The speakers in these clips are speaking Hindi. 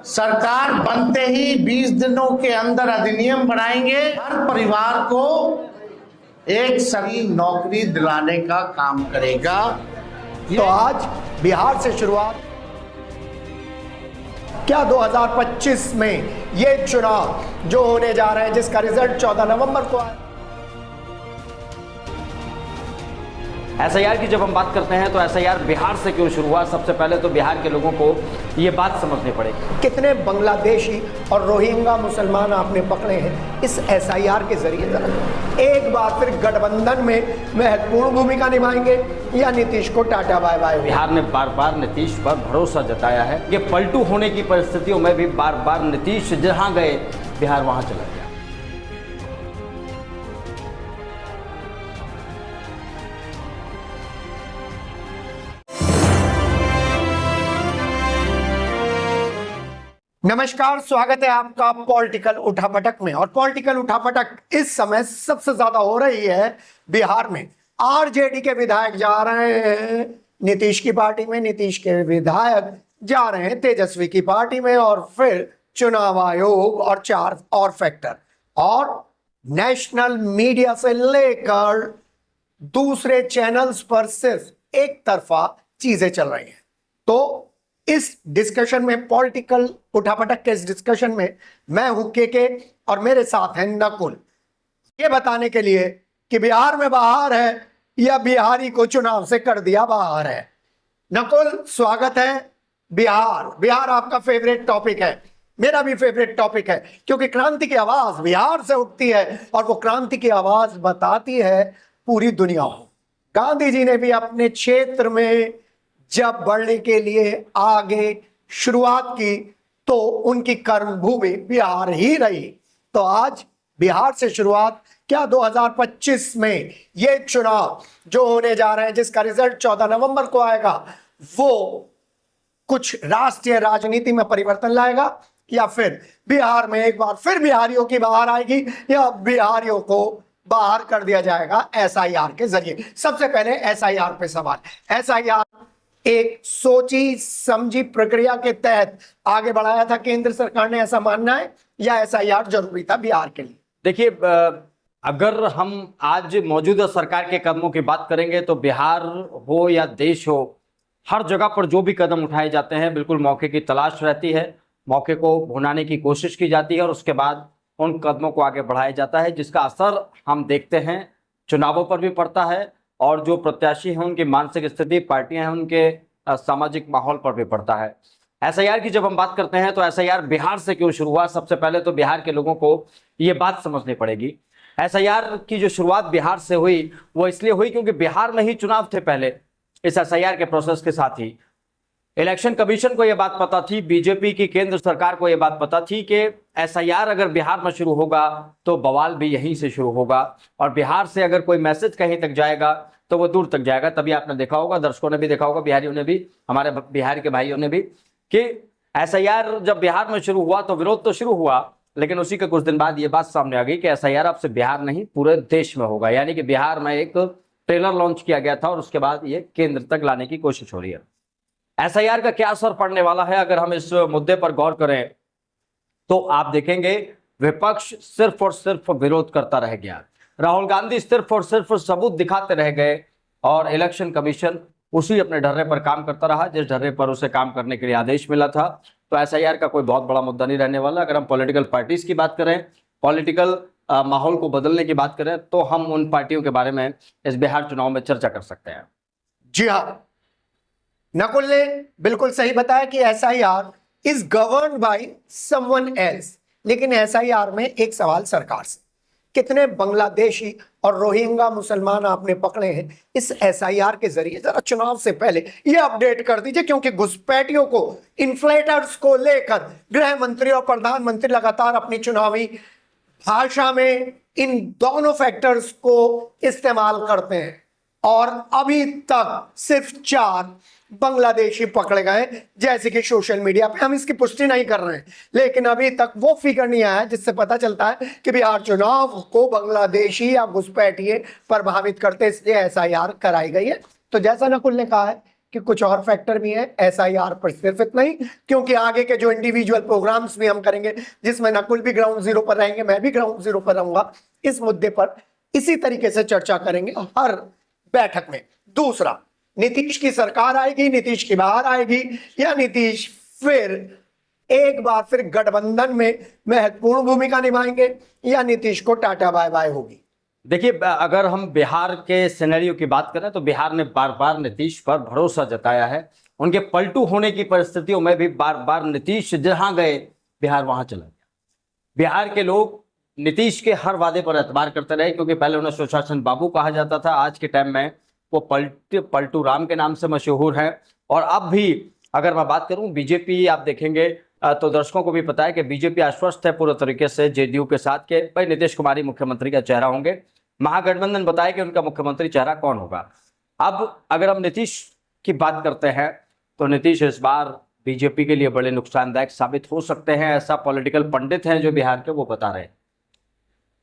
सरकार बनते ही 20 दिनों के अंदर अधिनियम बनाएंगे, हर परिवार को एक सही नौकरी दिलाने का काम करेगा। तो आज बिहार से शुरुआत। क्या 2025 में ये चुनाव जो होने जा रहे हैं, जिसका रिजल्ट 14 नवंबर को आए। एसआईआर की जब हम बात करते हैं तो एसआईआर बिहार से क्यों शुरू हुआ, सबसे पहले तो बिहार के लोगों को ये बात समझनी पड़ेगी। कितने बांग्लादेशी और रोहिंग्या मुसलमान आपने पकड़े हैं इस एसआईआर के जरिए। एक बार फिर गठबंधन में महत्वपूर्ण भूमिका निभाएंगे या नीतीश को टाटा बाय बाय। बिहार ने बार बार नीतीश पर भरोसा जताया है कि पलटू होने की परिस्थितियों में भी बार बार नीतीश जहां गए बिहार वहां चला गया। नमस्कार, स्वागत है आपका पॉलिटिकल उठापटक में। और पॉलिटिकल उठापटक इस समय सबसे ज्यादा हो रही है बिहार में। आरजेडी के विधायक जा रहे हैं नीतीश की पार्टी में, नीतीश के विधायक जा रहे हैं तेजस्वी की पार्टी में, और फिर चुनाव आयोग और 4 और फैक्टर, और नेशनल मीडिया से लेकर दूसरे चैनल्स पर सिर्फ एक तरफा चीजें चल रही हैं। तो इस डिस्कशन में, पॉलिटिकल उठापटक के इस डिस्कशन में मैं हूं के और मेरे साथ हैं नकुल, ये बताने के लिए कि बिहार में बाहर है या बिहारी को चुनाव से कर दिया बाहर है। नकुल, स्वागत है। बिहार आपका फेवरेट टॉपिक है, मेरा भी फेवरेट टॉपिक है, क्योंकि क्रांति की आवाज बिहार से उठती है और वो क्रांति की आवाज बताती है पूरी दुनिया को। गांधी जी ने भी अपने क्षेत्र में जब बढ़ने के लिए आगे शुरुआत की तो उनकी कर्मभूमि बिहार ही रही। तो आज बिहार से शुरुआत। क्या 2025 में ये चुनाव जो होने जा रहे हैं, जिसका रिजल्ट 14 नवंबर को आएगा, वो कुछ राष्ट्रीय राजनीति में परिवर्तन लाएगा, या फिर बिहार में एक बार फिर बिहारियों की बाहर आएगी, या बिहारियों को बाहर कर दिया जाएगा एसआईआर के जरिए। सबसे पहले एसआईआर पे सवाल। एसआईआर एक सोची समझी प्रक्रिया के तहत आगे बढ़ाया था केंद्र सरकार ने, ऐसा मानना है, या एसआईआर जरूरी था बिहार के लिए? देखिए, अगर हम आज मौजूदा सरकार के कदमों की बात करेंगे तो बिहार हो या देश हो, हर जगह पर जो भी कदम उठाए जाते हैं बिल्कुल मौके की तलाश रहती है, मौके को भुनाने की कोशिश की जाती है और उसके बाद उन कदमों को आगे बढ़ाया जाता है, जिसका असर हम देखते हैं चुनावों पर भी पड़ता है और जो प्रत्याशी हैं उनकी मानसिक स्थिति, पार्टियां हैं उनके सामाजिक माहौल पर भी पड़ता है। एसआईआर की जब हम बात करते हैं तो एसआईआर बिहार से क्यों शुरू हुआ, सबसे पहले तो बिहार के लोगों को ये बात समझनी पड़ेगी। एसआईआर की जो शुरुआत बिहार से हुई वो इसलिए हुई क्योंकि बिहार में ही चुनाव थे पहले। इस एसआईआर के प्रोसेस के साथ ही इलेक्शन कमीशन को यह बात पता थी, बीजेपी की केंद्र सरकार को यह बात पता थी कि एसआईआर अगर बिहार में शुरू होगा तो बवाल भी यहीं से शुरू होगा, और बिहार से अगर कोई मैसेज कहीं तक जाएगा तो वो दूर तक जाएगा। तभी आपने देखा होगा, दर्शकों ने भी देखा होगा, बिहारियों ने भी, हमारे बिहार के भाइयों ने भी, कि एसआईआर जब बिहार में शुरू हुआ तो विरोध तो शुरू हुआ, लेकिन उसी के कुछ दिन बाद ये बात सामने आ गई कि एसआईआर अब से बिहार नहीं पूरे देश में होगा। यानी कि बिहार में एक ट्रेलर लॉन्च किया गया था और उसके बाद ये केंद्र तक लाने की कोशिश हो रही है। एसआईआर का क्या असर पड़ने वाला है, अगर हम इस मुद्दे पर गौर करें तो आप देखेंगे विपक्ष सिर्फ और सिर्फ विरोध करता रह गया। राहुल गांधी सिर्फ और सिर्फ सबूत दिखाते रह गए और इलेक्शन कमीशन उसी अपने ढर्रे पर काम करता रहा जिस ढर्रे पर उसे काम करने के लिए आदेश मिला था। तो एसआईआर का कोई बहुत बड़ा मुद्दा नहीं रहने वाला। अगर हम पॉलिटिकल पार्टीज की बात करें, पॉलिटिकल माहौल को बदलने की बात करें, तो हम उन पार्टियों के बारे में इस बिहार चुनाव में चर्चा कर सकते हैं। जी हाँ, नकुल ने बिल्कुल सही बताया कि SIR is governed by someone else. लेकिन एसआईआर में एक सवाल सरकार से, कितने बांग्लादेशी और रोहिंग्या मुसलमान आपने पकड़े हैं इस एसआईआर के जरिए? जरा चुनाव से पहले ये अपडेट कर दीजिए, क्योंकि घुसपैठियों को, इन्फ्लेटर्स को लेकर गृह मंत्री और प्रधानमंत्री लगातार अपनी चुनावी भाषा में इन दोनों फैक्टर्स को इस्तेमाल करते हैं, और अभी तक सिर्फ 4 बांग्लादेशी पकड़े गए, जैसे कि सोशल मीडिया पे। हम इसकी पुष्टि नहीं कर रहे हैं, लेकिन अभी तक वो फिगर नहीं आया जिससे पता चलता है कि बिहार चुनाव को बांग्लादेशी या घुसपैठिए प्रभावित करते, इसलिए एसआईआर कराई गई है। तो जैसा नकुल ने कहा है कि कुछ और फैक्टर भी है SIR पर सिर्फ इतना ही, क्योंकि आगे के जो इंडिविजुअल प्रोग्राम्स भी हम करेंगे जिसमें नकुल भी ग्राउंड जीरो पर रहेंगे, मैं भी ग्राउंड जीरो पर रहूंगा, इस मुद्दे पर इसी तरीके से चर्चा करेंगे हर बैठक में। दूसरा, नीतीश की सरकार आएगी, नीतीश की बाहर आएगी, या नीतीश फिर एक बार फिर गठबंधन में महत्वपूर्ण भूमिका निभाएंगे, या नीतीश को टाटा बाय बाय होगी? देखिए, अगर हम बिहार के सिनेरियो की बात करें तो बिहार ने बार बार नीतीश पर भरोसा जताया है। उनके पलटू होने की परिस्थितियों में भी बार बार नीतीश जहां गए बिहार वहां चला गया। बिहार के लोग नीतीश के हर वादे पर एतबार करते रहे, क्योंकि पहले उन्हें सुशासन बाबू कहा जाता था, आज के टाइम में वो पलटू राम के नाम से मशहूर है। और अब भी अगर मैं बात करूं बीजेपी, आप देखेंगे तो दर्शकों को भी पता है कि बीजेपी आश्वस्त है पूरे तरीके से जेडीयू के साथ के भाई नीतीश कुमार ही मुख्यमंत्री का चेहरा होंगे। महागठबंधन बताए कि उनका मुख्यमंत्री चेहरा कौन होगा। अब अगर हम नीतीश की बात करते हैं तो नीतीश इस बार बीजेपी के लिए बड़े नुकसानदायक साबित हो सकते हैं, ऐसा पॉलिटिकल पंडित हैं जो बिहार के वो बता रहे हैं।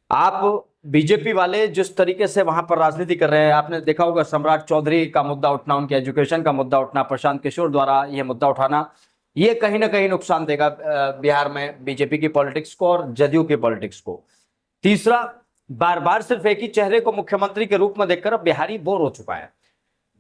आप बीजेपी वाले जिस तरीके से वहां पर राजनीति कर रहे हैं, आपने देखा होगा सम्राट चौधरी का मुद्दा उठना, उनके एजुकेशन का मुद्दा उठना, प्रशांत किशोर द्वारा यह मुद्दा उठाना, ये कहीं ना कहीं नुकसान देगा बिहार में बीजेपी की पॉलिटिक्स को और जदयू की पॉलिटिक्स को। तीसरा, बार बार सिर्फ एक ही चेहरे को मुख्यमंत्री के रूप में देखकर अब बिहारी बोर हो चुका है।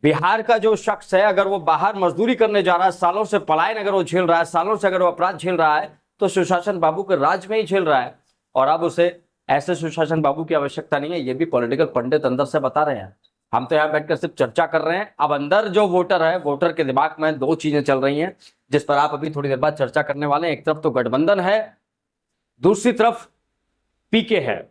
बिहार का जो शख्स है, अगर वो बाहर मजदूरी करने जा रहा है, सालों से पलायन अगर वो झेल रहा है, सालों से अगर वो अपराध झेल रहा है, तो सुशासन बाबू के राज में ही झेल रहा है। और अब उसे ऐसे सुशासन बाबू की आवश्यकता नहीं है, ये भी पॉलिटिकल पंडित अंदर से बता रहे हैं। हम तो यहाँ बैठकर सिर्फ चर्चा कर रहे हैं। अब अंदर जो वोटर है, वोटर के दिमाग में दो चीजें चल रही हैं जिस पर आप अभी थोड़ी देर बाद चर्चा करने वाले हैं। एक तरफ तो गठबंधन है, दूसरी तरफ पीके है।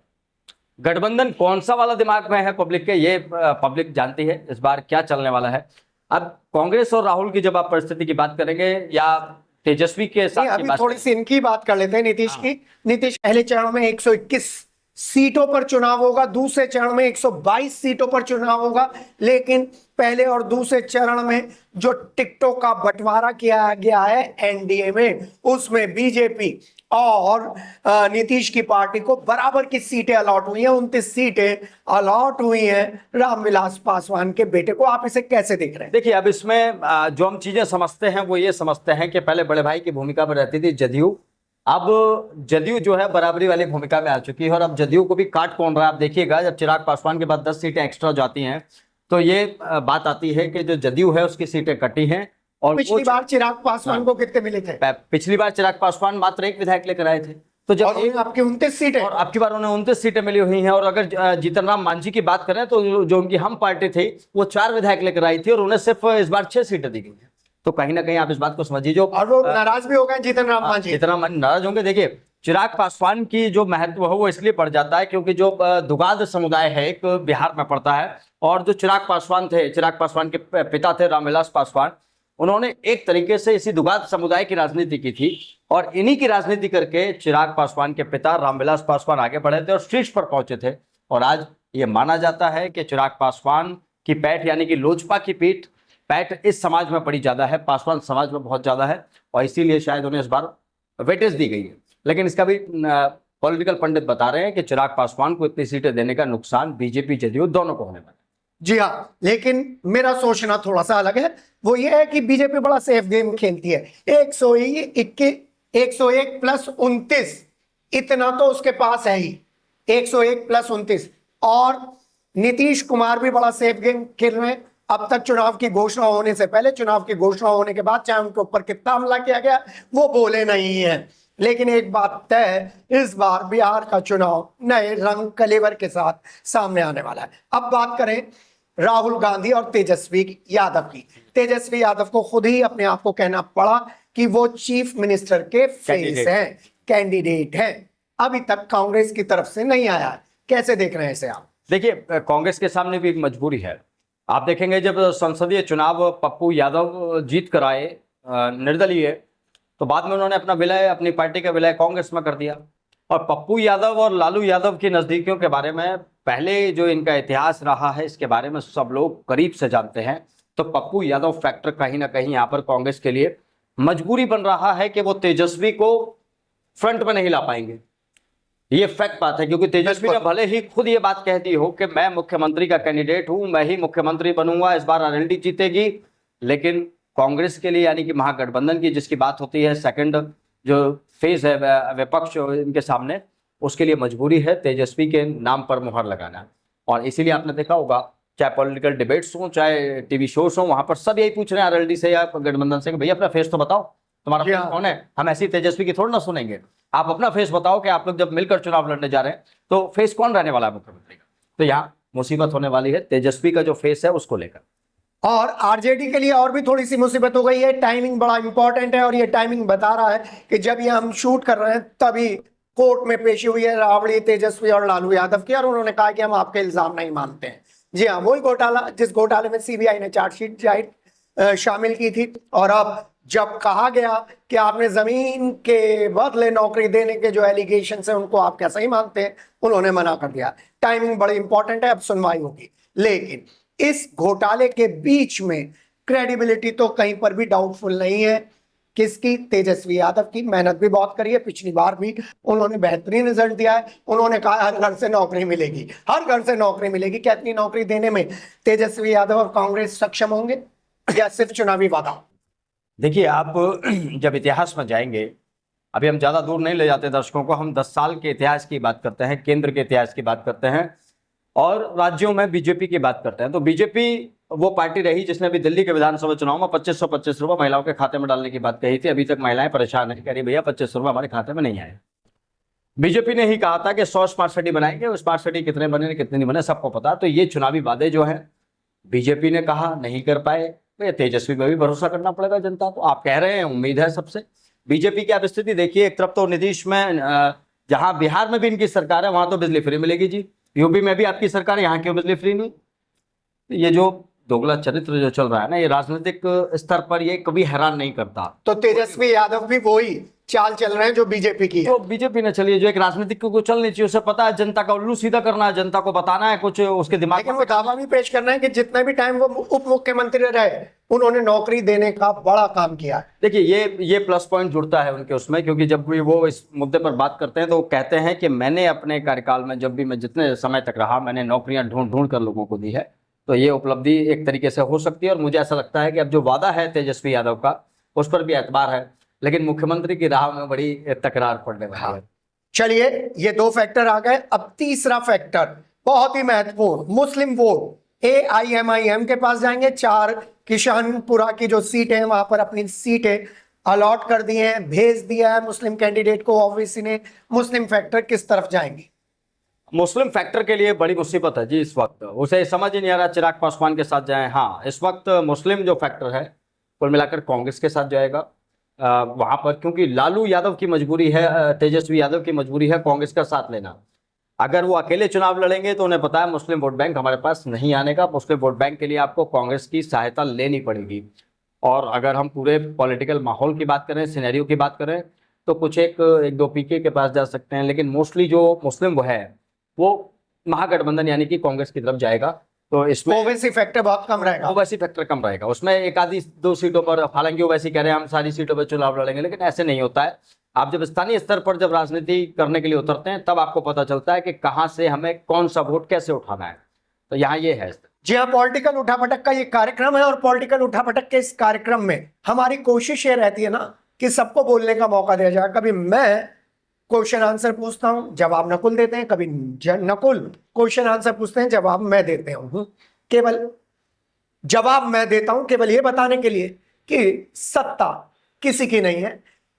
गठबंधन कौन सा वाला दिमाग में है पब्लिक के, ये पब्लिक जानती है इस बार क्या चलने वाला है। अब कांग्रेस और राहुल की जब आप परिस्थिति की बात करेंगे या तेजस्वी के साथ अभी थोड़ी सी इनकी बात कर लेते हैं, नीतीश की। नीतीश पहले चरण में 121 सीटों पर चुनाव होगा, दूसरे चरण में 122 सीटों पर चुनाव होगा, लेकिन पहले और दूसरे चरण में जो टिकटों का बंटवारा किया गया है एनडीए में, उसमें बीजेपी और नीतीश की पार्टी को बराबर की सीटें अलॉट हुई हैं। 29 सीटें अलॉट हुई हैं रामविलास पासवान के बेटे को। आप इसे कैसे देख रहे हैं? देखिए, अब इसमें जो हम चीजें समझते हैं वो ये समझते हैं कि पहले बड़े भाई की भूमिका में रहती थी जदयू, अब जदयू जो है बराबरी वाली भूमिका में आ चुकी है। और अब जदयू को भी काट कौन रहा है, आप देखिएगा जब चिराग पासवान के बाद 10 सीटें एक्स्ट्रा जाती हैं तो ये बात आती है कि जो जदयू है उसकी सीटें कटी हैं। और पिछली बार चिराग पासवान को कितने मिले थे? पिछली बार चिराग पासवान मात्र एक विधायक लेकर आए थे, तो जब आपकी 29 सीटें, और आपकी बार उन्हें 29 सीटें मिली हुई हैं। और अगर जीतन राम मांझी की बात करें तो जो उनकी हम पार्टी थी वो 4 विधायक लेकर आई थी और उन्हें सिर्फ इस बार 6 सीटें दी गई हैं। तो कहीं ना कहीं आप इस बात को समझिए। जो और वो नाराज भी हो गए जीतन राम मांझी, जीतन राम नाराज होंगे। देखिए, चिराग पासवान की जो महत्व है वो इसलिए बढ़ जाता है क्योंकि जो दुगाद समुदाय है एक बिहार में पड़ता है, और जो चिराग पासवान थे, चिराग पासवान के पिता थे रामविलास पासवान, उन्होंने एक तरीके से इसी दुगाद समुदाय की राजनीति की थी। और इन्हीं की राजनीति करके चिराग पासवान के पिता रामविलास पासवान आगे बढ़े थे और शीर्ष पर पहुंचे थे। और आज ये माना जाता है कि चिराग पासवान की पैठ यानी कि लोजपा की पैठ इस समाज में बड़ी ज्यादा है, पासवान समाज में बहुत ज्यादा है, और इसीलिए शायद उन्हें इस बार वेटेज दी गई है। लेकिन इसका भी पॉलिटिकल पंडित बता रहे हैं कि चिराग पासवान को इतनी सीटें देने का नुकसान बीजेपी जदयू दोनों को होने वाला है। जी हाँ, लेकिन मेरा सोचना थोड़ा सा अलग है। वो ये है कि बीजेपी बड़ा सेफ गेम खेलती है। 101 प्लस 29 इतना तो उसके पास है ही, 101 प्लस 29। और नीतीश कुमार भी बड़ा सेफ गेम खेल रहे हैं। अब तक चुनाव की घोषणा होने से पहले, चुनाव की घोषणा होने के बाद चाहे उनके ऊपर कितना हमला किया गया वो बोले नहीं है। लेकिन एक बात तय है, इस बार बिहार का चुनाव नए रंग कलेवर के साथ सामने आने वाला है। अब बात करें राहुल गांधी और तेजस्वी यादव की। तेजस्वी यादव को खुद ही अपने आप को कहना पड़ा कि वो चीफ मिनिस्टर के फेस हैं, कैंडिडेट हैं। अभी तक कांग्रेस की तरफ से नहीं आया है। कैसे देख रहे हैं इसे आप? देखिए, कांग्रेस के सामने भी एक मजबूरी है। आप देखेंगे जब संसदीय चुनाव पप्पू यादव जीत कर आए निर्दलीय, तो बाद में उन्होंने अपना विलय, अपनी पार्टी का विलय कांग्रेस में कर दिया। और पप्पू यादव और लालू यादव की नजदीकियों के बारे में पहले जो इनका इतिहास रहा है इसके बारे में सब लोग करीब से जानते हैं। तो पप्पू यादव फैक्टर कहीं ना कहीं यहाँ पर कांग्रेस के लिए मजबूरी बन रहा है कि वो तेजस्वी को फ्रंट में नहीं ला पाएंगे। ये फैक्ट बात है, क्योंकि तेजस्वी ने भले ही खुद ये बात कहती हो कि मैं मुख्यमंत्री का कैंडिडेट हूं, मैं ही मुख्यमंत्री बनूंगा, इस बार आरएलडी जीतेगी, लेकिन कांग्रेस के लिए यानी कि महागठबंधन की जिसकी बात होती है, सेकंड जो फेज है विपक्ष इनके सामने, उसके लिए मजबूरी है तेजस्वी के नाम पर मुहर लगाना। और इसीलिए आपने देखा होगा चाहे पॉलिटिकल डिबेट्स हो चाहे टीवी शोज हो, वहां पर सब यही पूछ रहे हैं आरएलडी से या गठबंधन से कि भैया अपना फेस तो बताओ, तुम्हारा फेस कौन है। हम ऐसी तेजस्वी की थोड़ी ना सुनेंगे, आप अपना फेस बताओ कि आप लोग जब मिलकर चुनाव लड़ने जा रहे हैं तो फेस कौन रहने वाला है मुख्यमंत्री का। तो यहाँ मुसीबत होने वाली है तेजस्वी का जो फेस है उसको लेकर। और आरजेडी के लिए और भी थोड़ी सी मुसीबत हो गई है, टाइमिंग बड़ा इंपॉर्टेंट है और ये टाइमिंग बता रहा है कि जब ये हम शूट कर रहे हैं तभी कोर्ट में पेशी हुई है राबड़ी, तेजस्वी और लालू यादव की, और उन्होंने कहा कि हम आपके इल्जाम नहीं मानते हैं। जी हाँ, वही घोटाला जिस घोटाले में सीबीआई ने चार्जशीट जाहिर शामिल की थी। और अब जब कहा गया कि आपने जमीन के बदले नौकरी देने के जो एलिगेशन है उनको आप क्या सही मानते हैं, उन्होंने मना कर दिया। टाइमिंग बड़ी इंपॉर्टेंट है, अब सुनवाई होगी। लेकिन इस घोटाले के बीच में क्रेडिबिलिटी तो कहीं पर भी डाउटफुल नहीं है। किसकी? तेजस्वी यादव की। मेहनत भी बहुत करी है, पिछली बार भी उन्होंने बेहतरीन रिजल्ट दिया है। उन्होंने कहा हर घर से नौकरी मिलेगी, हर घर से नौकरी मिलेगी। क्या इतनी नौकरी देने में तेजस्वी यादव और कांग्रेस सक्षम होंगे या सिर्फ चुनावी वादा? देखिए, आप जब इतिहास में जाएंगे, अभी हम ज़्यादा दूर नहीं ले जाते दर्शकों को, हम 10 साल के इतिहास की बात करते हैं, केंद्र के इतिहास की बात करते हैं और राज्यों में बीजेपी की बात करते हैं। तो बीजेपी वो पार्टी रही जिसने भी दिल्ली के विधानसभा चुनाव में 2525 रुपये महिलाओं के खाते में डालने की बात कही थी। अभी तक महिलाएं परेशान है, कह रही भैया 25 रुपये हमारे खाते में नहीं आए। बीजेपी ने ही कहा था कि 100 स्मार्ट सिटी बनाएंगे, स्मार्ट सिटी कितने बने कितने नहीं बने सबको पता। तो ये चुनावी वादे जो हैं बीजेपी ने कहा नहीं कर पाए, तो तेजस्वी पर भी भरोसा करना पड़ेगा जनता को। आप कह रहे हैं उम्मीद है सबसे। बीजेपी की आप स्थिति देखिए, एक तरफ तो नीतीश में, जहां बिहार में भी इनकी सरकार है वहां तो बिजली फ्री मिलेगी जी, यूपी में भी आपकी सरकार है, यहाँ क्यों बिजली फ्री नहीं? ये जो दोगला चरित्र जो चल रहा है ना, ये राजनीतिक स्तर पर ये कभी हैरान नहीं करता। तो तेजस्वी यादव भी वही चाल चल रहे हैं जो बीजेपी की है। तो बीजेपी ने चलिए, जो एक राजनीतिक को चलनी चाहिए, उसे पता है जनता का उल्लू सीधा करना है, जनता को बताना है कुछ उसके दिमाग लेकिन वो दावा भी पेश करना है कि जितने भी टाइम वो उप मुख्यमंत्री रहे उन्होंने नौकरी देने का बड़ा काम किया। देखिए, ये प्लस पॉइंट जुड़ता है उनके उसमें, क्योंकि जब भी वो इस मुद्दे पर बात करते हैं तो वो कहते हैं कि मैंने अपने कार्यकाल में जब भी मैं जितने समय तक रहा मैंने नौकरियां ढूंढ कर लोगों को दी है। तो ये उपलब्धि एक तरीके से हो सकती है और मुझे ऐसा लगता है कि अब जो वादा है तेजस्वी यादव का उस पर भी एतबार है, लेकिन मुख्यमंत्री की राह में बड़ी तकरार पड़ने वाली है। चलिए, ये 2 फैक्टर आ गए। अब तीसरा फैक्टर बहुत ही महत्वपूर्ण, मुस्लिम वोट। AIMIM के पास जाएंगे। 4 किशनपुरा की जो सीट है वहां पर अपनी सीटें अलॉट कर दी हैं, भेज दिया है मुस्लिम कैंडिडेट को ओवैसी ने। मुस्लिम फैक्टर किस तरफ जाएंगे? मुस्लिम फैक्टर के लिए बड़ी मुसीबत है जी इस वक्त, उसे समझ ही नहीं आ रहा चिराग पासवान के साथ जाए। हाँ, इस वक्त मुस्लिम जो फैक्टर है कुल मिलाकर कांग्रेस के साथ जाएगा वहां पर, क्योंकि लालू यादव की मजबूरी है, तेजस्वी यादव की मजबूरी है कांग्रेस का साथ लेना। अगर वो अकेले चुनाव लड़ेंगे तो उन्हें पता है मुस्लिम वोट बैंक हमारे पास नहीं आने का। मुस्लिम वोट बैंक के लिए आपको कांग्रेस की सहायता लेनी पड़ेगी। और अगर हम पूरे पॉलिटिकल माहौल की बात करें, सिनेरियो की बात करें, तो कुछ एक दो पीके के पास जा सकते हैं, लेकिन मोस्टली जो मुस्लिम वो है वो महागठबंधन यानी कि कांग्रेस की तरफ जाएगा। तो इसमें ओवैसी फैक्टर बहुत कम रहेगा। ओवैसी फैक्टर कम रहेगा, उसमें एक आधी 2 सीटों पर, हालांकि ओवैसी कह रहे हैं हम सारी सीटों पर चुनाव लड़ेंगे, लेकिन ऐसे नहीं होता है। आप जब स्थानीय स्तर पर जब राजनीति करने के लिए उतरते हैं तब आपको पता चलता है कि कहां से हमें कौन सा वोट कैसे उठाना है। तो यहाँ ये है। जी हाँ, पॉलिटिकल उठापटक का ये कार्यक्रम है और पॉलिटिकल उठापटक के इस कार्यक्रम में हमारी कोशिश ये रहती है ना कि सबको बोलने का मौका दिया जाए। कभी मैं क्वेश्चन आंसर पूछता हूं, जवाब नकुल देते हैं, कभी नकुल क्वेश्चन आंसर पूछते हैं, जवाब मैं देते हूं। केवल जवाब मैं देता हूं केवल ये बताने के लिए कि सत्ता किसी की नहीं है,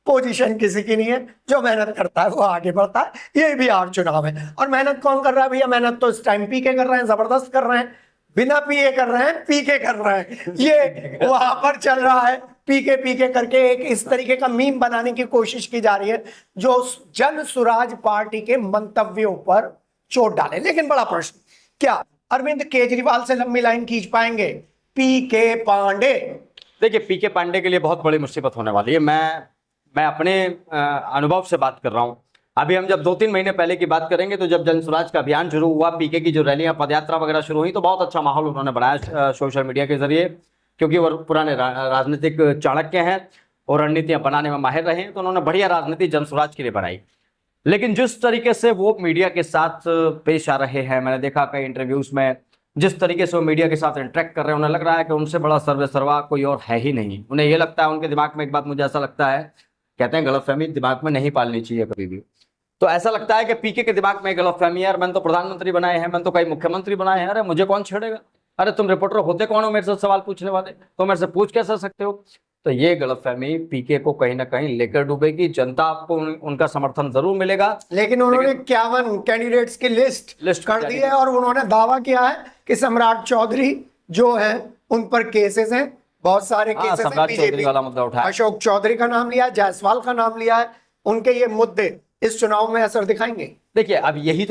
पोजीशन किसी की नहीं है। जो मेहनत करता है वो आगे बढ़ता है। ये बिहार चुनाव है और मेहनत कौन कर रहा है भैया? मेहनत तो इस टाइम पी के कर रहे हैं, जबरदस्त कर रहे हैं, बिना पीए कर रहे हैं, पी के कर रहे हैं। ये वहां पर चल रहा है, पी के करके एक इस तरीके का मीम बनाने की कोशिश की जा रही है जो जन सुराज पार्टी के मंतव्यों पर चोट डाले। लेकिन बड़ा प्रश्न, क्या अरविंद केजरीवाल से लंबी लाइन खींच पाएंगे पीके पांडे? देखिए, पीके पांडे के लिए बहुत बड़ी मुसीबत होने वाली है। मैं अपने अनुभव से बात कर रहा हूं। अभी हम जब 2-3 महीने पहले की बात करेंगे तो जब जन स्वराज का अभियान शुरू हुआ, पीके की जो रैलियां पदयात्रा वगैरह शुरू हुई, तो बहुत अच्छा माहौल उन्होंने बनाया सोशल मीडिया के जरिए, क्योंकि वो पुराने राजनीतिक चाणक्य हैं और रणनीतियां बनाने में माहिर रहे हैं। तो उन्होंने बढ़िया राजनीति जन स्वराज के लिए बनाई। लेकिन जिस तरीके से वो मीडिया के साथ पेश आ रहे हैं, मैंने देखा कई इंटरव्यूज में जिस तरीके से वो मीडिया के साथ इंटरेक्ट कर रहे हैं, उन्हें लग रहा है कि उनसे बड़ा सर्वे सर्वा कोई और है ही नहीं। उन्हें ये लगता है, उनके दिमाग में एक बात मुझे ऐसा लगता है, कहते हैं गलतफहमी दिमाग में नहीं पालनी चाहिए कभी भी, तो ऐसा लगता है कि पीके के दिमाग में गलतफहमी है, यार मैंने तो प्रधानमंत्री बनाए हैं, मैंने तो कई मुख्यमंत्री बनाए हैं, अरे मुझे कौन छेड़ेगा, अरे तुम रिपोर्टर होते कौन हो मेरे से सवाल पूछने वाले, तो मेरे से पूछ कैसे सकते हो। तो ये गलतफहमी पीके को कहीं ना कहीं लेकर डूबेगी। जनता को उनका समर्थन जरूर मिलेगा, लेकिन उन्होंने 51 कैंडिडेट्स की लिस्ट कर दी है और उन्होंने दावा किया है कि सम्राट चौधरी जो है उन पर केसेस हैं, बहुत सारे केसेस हैं। बीजेपी वाला मुद्दा उठाया, अशोक चौधरी का नाम लिया है, जायसवाल का नाम लिया है। उनके ये मुद्दे इस चुनाव में असर दिखाएंगे। देखिए अब यही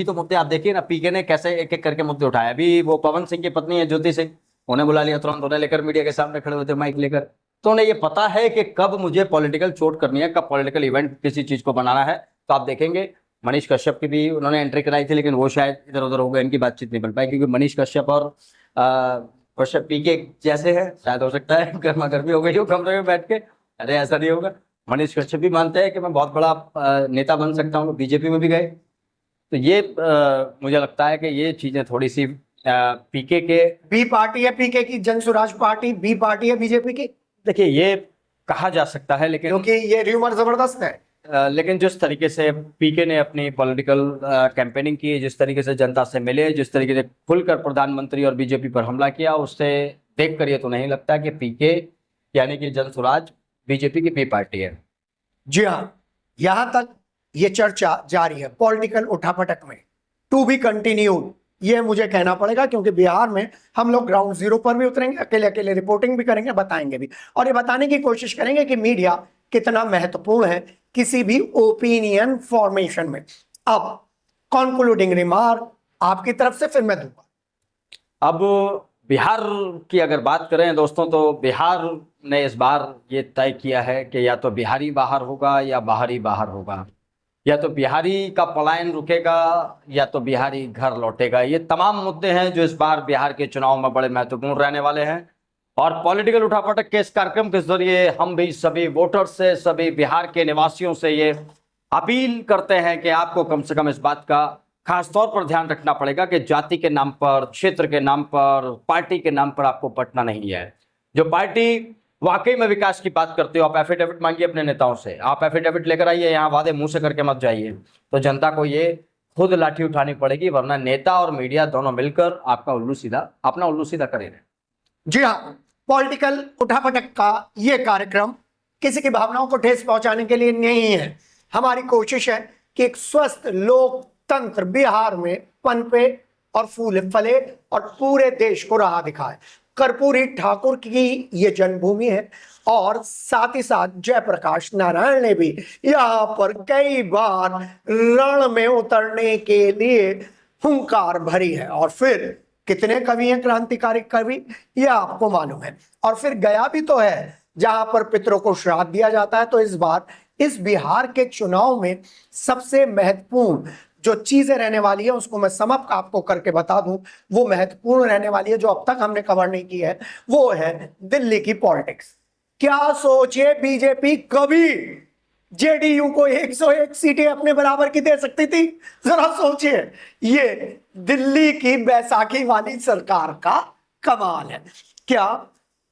तो मुद्दे आप देखिए ना, पीके ने कैसे एक एक करके मुद्दे उठाए। अभी वो पवन सिंह की पत्नी है ज्योति सिंह, उन्हें बुला लिया तुरंत, उन्हें लेकर मीडिया के सामने खड़े होते माइक लेकर, तो उन्हें ये पता है कि कब मुझे पॉलिटिकल चोट करनी है, कब पॉलिटिकल इवेंट किसी चीज को बनाना है। तो आप देखेंगे मनीष कश्यप की भी उन्होंने एंट्री कराई थी, लेकिन वो शायद इधर उधर हो गए, इनकी बातचीत नहीं बन पाई, क्योंकि मनीष कश्यप और पीके जैसे है, शायद हो सकता है गर्मा गर्मी हो गई हो कमरे में बैठ के। अरे ऐसा नहीं होगा, मनीष कश्यप भी मानते हैं कि मैं बहुत बड़ा नेता बन सकता हूँ, बीजेपी में भी गए। तो ये मुझे लगता है कि ये चीजें थोड़ी सी पीके के, बी पार्टी है पीके की, जन स्वराज पार्टी बी पार्टी है बीजेपी की। देखिए ये कहा जा सकता है, लेकिन क्योंकि ये र्यूमर जबरदस्त है। लेकिन जिस तरीके से पीके ने अपनी पॉलिटिकल कैंपेनिंग की, जिस तरीके से जनता से मिले, जिस तरीके से खुलकर प्रधानमंत्री और बीजेपी पर हमला किया, उससे देखकर ये तो नहीं लगता कि पीके यानी कि जन स्वराज बीजेपी की बी पार्टी है। जी हाँ, यहां तक ये चर्चा जारी है पॉलिटिकल उठापटक में, टू बी कंटिन्यूड, ये मुझे कहना पड़ेगा, क्योंकि बिहार में हम लोग ग्राउंड जीरो पर भी उतरेंगे, अकेले अकेले रिपोर्टिंग भी करेंगे, बताएंगे भी, और ये बताने की कोशिश करेंगे कि मीडिया कितना महत्वपूर्ण है किसी भी ओपिनियन फॉर्मेशन में। अब कंक्लूडिंग रिमार्क आपकी तरफ से, फिर मैं दूंगा। अब बिहार की अगर बात करें दोस्तों, तो बिहार ने इस बार ये तय किया है कि या तो बिहारी बाहर होगा या बाहरी बाहर होगा, या तो बिहारी का पलायन रुकेगा या तो बिहारी घर लौटेगा। ये तमाम मुद्दे हैं जो इस बार बिहार के चुनाव में बड़े महत्वपूर्ण रहने वाले हैं। और पॉलिटिकल उठापटक के इस कार्यक्रम के जरिए हम भी सभी वोटर्स से, सभी बिहार के निवासियों से ये अपील करते हैं कि आपको कम से कम इस बात का खास तौर पर ध्यान रखना पड़ेगा कि जाति के नाम पर, क्षेत्र के नाम पर, पार्टी के नाम पर आपको पटना नहीं है। जो पार्टी वाकई में विकास की बात करते हो, आप एफिडेविट मांगिए अपने नेताओं से, आप एफिडेविट लेकर आइए, यहाँ वादे मुंह से करके मत जाइए। तो जनता को ये खुद लाठी उठानी पड़ेगी, वरना नेता और मीडिया दोनों मिलकर आपका अपना उल्लू सीधा करेंगे। जी हाँ, पॉलिटिकल उठापटक का ये कार्यक्रम किसी की भावनाओं को ठेस पहुंचाने के लिए नहीं है। हमारी कोशिश है कि एक स्वस्थ लोकतंत्र बिहार में पनपे और फूले फले और पूरे देश को राह दिखाए। कर्पूरी ठाकुर की ये जन्मभूमि है, और साथ ही साथ जयप्रकाश नारायण ने भी यहाँ पर कई बार रण में उतरने के लिए हुंकार भरी है। और फिर कितने कवि हैं क्रांतिकारी कवि, ये आपको मालूम है। और फिर गया भी तो है जहां पर पितरों को श्राद्ध दिया जाता है। तो इस बार इस बिहार के चुनाव में सबसे महत्वपूर्ण जो चीजें रहने वाली है, उसको मैं समअप आपको करके बता दूं, वो महत्वपूर्ण रहने वाली है जो अब तक हमने कवर नहीं की है, वो है दिल्ली की पॉलिटिक्स। क्या सोचिए, बीजेपी कभी जेडीयू को 101 सीटें अपने बराबर की दे सकती थी? जरा सोचिए, ये दिल्ली की बैसाखी वाली सरकार का कमाल है। क्या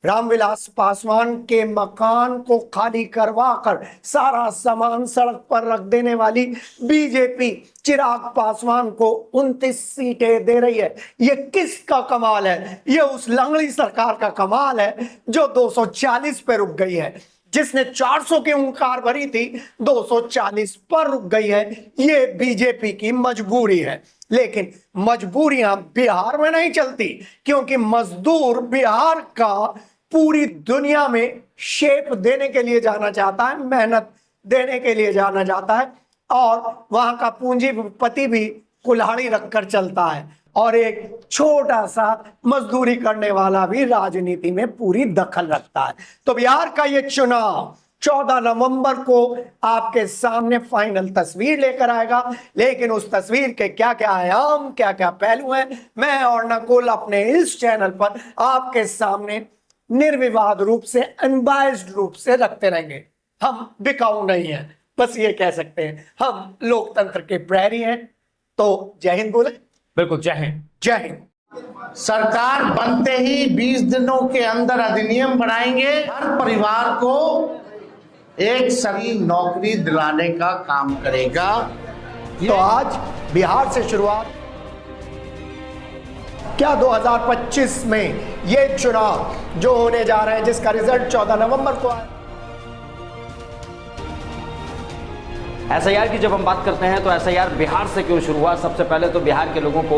रामविलास पासवान के मकान को खाली करवा कर सारा सामान सड़क पर रख देने वाली बीजेपी चिराग पासवान को 29 सीटें दे रही है? ये किसका कमाल है? ये उस लंगड़ी सरकार का कमाल है जो 240 पे रुक गई है, जिसने 400 की हुंकार भरी थी 240 पर रुक गई है। ये बीजेपी की मजबूरी है। लेकिन मजबूरियां बिहार में नहीं चलती, क्योंकि मजदूर बिहार का पूरी दुनिया में शेप देने के लिए जाना चाहता है, मेहनत देने के लिए जाना चाहता है, और वहां का पूंजीपति भी कुल्हाड़ी रखकर चलता है, और एक छोटा सा मजदूरी करने वाला भी राजनीति में पूरी दखल रखता है। तो बिहार का ये चुनाव 14 नवंबर को आपके सामने फाइनल तस्वीर लेकर आएगा। लेकिन उस तस्वीर के क्या क्या आयाम, क्या क्या पहलू हैं, मैं और नकुल अपने इस चैनल पर आपके सामने निर्विवाद रूप से, अनबायस्ड रूप से रखते रहेंगे। हम बिकाऊ नहीं हैं, बस ये कह सकते हैं, हम लोकतंत्र के प्रहरी हैं। तो जय हिंद बोले। बिल्कुल, जय हिंद। जय हिंद। सरकार बनते ही 20 दिनों के अंदर अधिनियम बनाएंगे, हर परिवार को एक सरकारी नौकरी दिलाने का काम करेगा। तो आज बिहार से शुरुआत, क्या 2025 में ये चुनाव जो होने जा रहे हैं, जिसका रिजल्ट 14 नवंबर को आए। एसआईआर की जब हम बात करते हैं तो एसआईआर बिहार से क्यों शुरू हुआ, सबसे पहले तो बिहार के लोगों को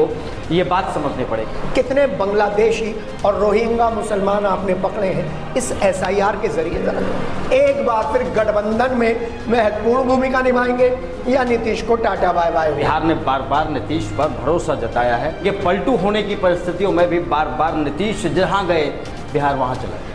ये बात समझनी पड़ेगी। कितने बांग्लादेशी और रोहिंग्या मुसलमान आपने पकड़े हैं इस एसआईआर के जरिए। जरा एक बार फिर गठबंधन में महत्वपूर्ण भूमिका निभाएंगे या नीतीश को टाटा बाय बाय। बिहार ने बार बार नीतीश पर भरोसा जताया है कि पलटू होने की परिस्थितियों में भी बार बार नीतीश जहां गए बिहार वहां चला गया।